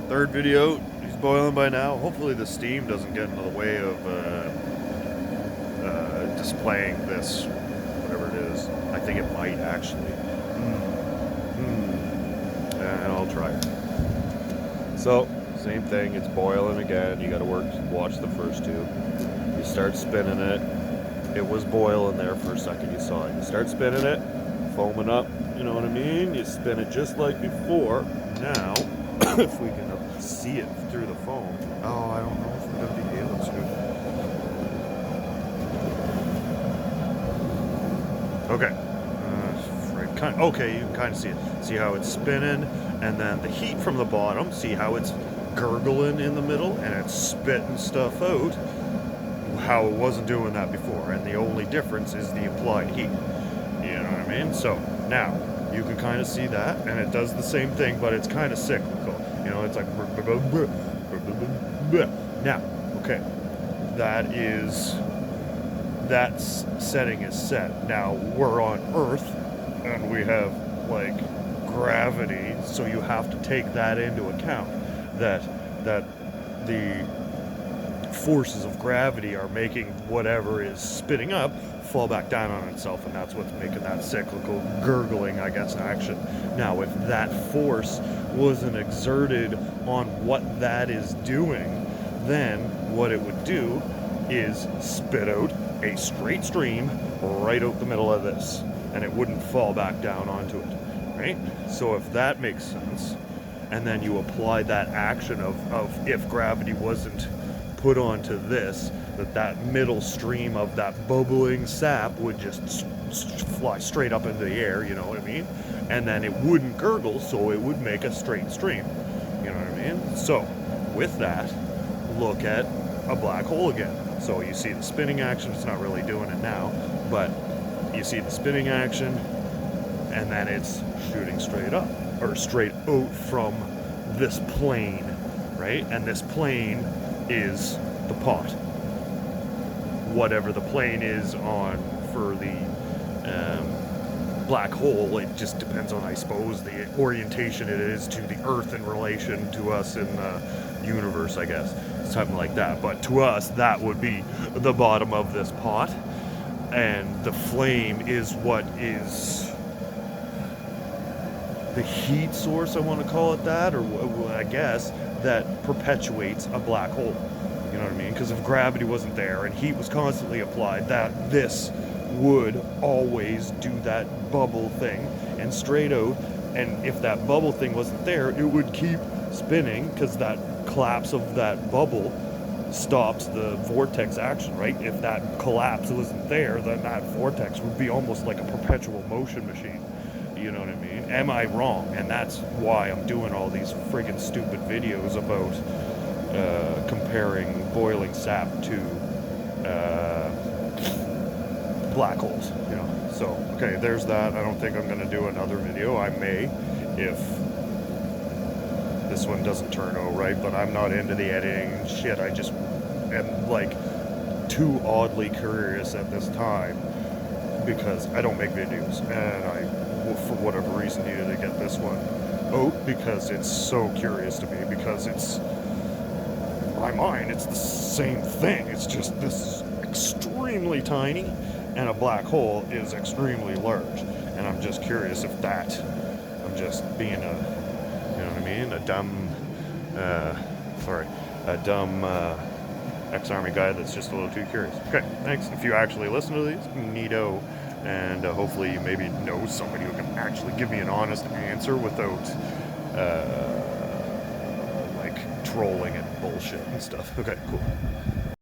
Third video, he's boiling by now. Hopefully the steam doesn't get into the way of displaying this, whatever it is. I think it might actually. And I'll try it. So, same thing, it's boiling again. You gotta watch the first two. You start spinning it. It was boiling there for a second, you saw it. You start spinning it, foaming up, you know what I mean? You spin it just like before. Now, if we can see it through the foam. Oh, I don't know if we're gonna be able to. Okay. Okay, you can kind of see it. See how it's spinning, and then the heat from the bottom. See how it's gurgling in the middle, and it's spitting stuff out. How it wasn't doing that before, and the only difference is the applied heat. You know what I mean? So now you can kind of see that, and it does the same thing, but it's kind of cyclical. You know, it's like now. Okay, that setting is set. Now we're on Earth, and we have like gravity, so you have to take that into account. That the forces of gravity are making whatever is spitting up fall back down on itself, and that's what's making that cyclical gurgling, I guess, action. Now, if that force wasn't exerted on what that is doing, then what it would do is spit out a straight stream right out the middle of this, and it wouldn't fall back down onto it, right? So if that makes sense, and then you apply that action of if gravity wasn't put onto this, that middle stream of that bubbling sap would just fly straight up into the air, you know what I mean? And then it wouldn't gurgle, so it would make a straight stream, you know what I mean? So with that, look at a black hole again. So you see the spinning action, it's not really doing it now, but you see the spinning action, and then it's shooting straight up, or straight out from this plane, right? And this plane is the pot. Whatever the plane is on for the black hole, it just depends on, I suppose, the orientation it is to the Earth in relation to us in the universe, I guess. Something like that. But to us, that would be the bottom of this pot. And the flame is what is the heat source, I want to call it that, or I guess, that perpetuates a black hole. You know what I mean? Because if gravity wasn't there and heat was constantly applied, this would always do that bubble thing and straight out. And if that bubble thing wasn't there, it would keep spinning, because that collapse of that bubble stops the vortex action, right? If that collapse wasn't there, then that vortex would be almost like a perpetual motion machine. You know what I mean? Am I wrong? And that's why I'm doing all these friggin' stupid videos about comparing boiling sap to black holes, you know. So, okay, there's that. I don't think I'm going to do another video. I may, if this one doesn't turn out right, but I'm not into the editing shit. I just am, like, too oddly curious at this time, because I don't make videos, and I, for whatever reason, needed to get this one out, because it's so curious to me, because it's, in my mind, it's the same thing. It's just this is extremely tiny, and a black hole is extremely large, and I'm just curious if I'm just being you know what I mean, a dumb ex-army guy that's just a little too curious. Okay, thanks. If you actually listen to these, neato, and hopefully you maybe know somebody who can actually give me an honest answer without like trolling and bullshit and stuff. Okay, cool.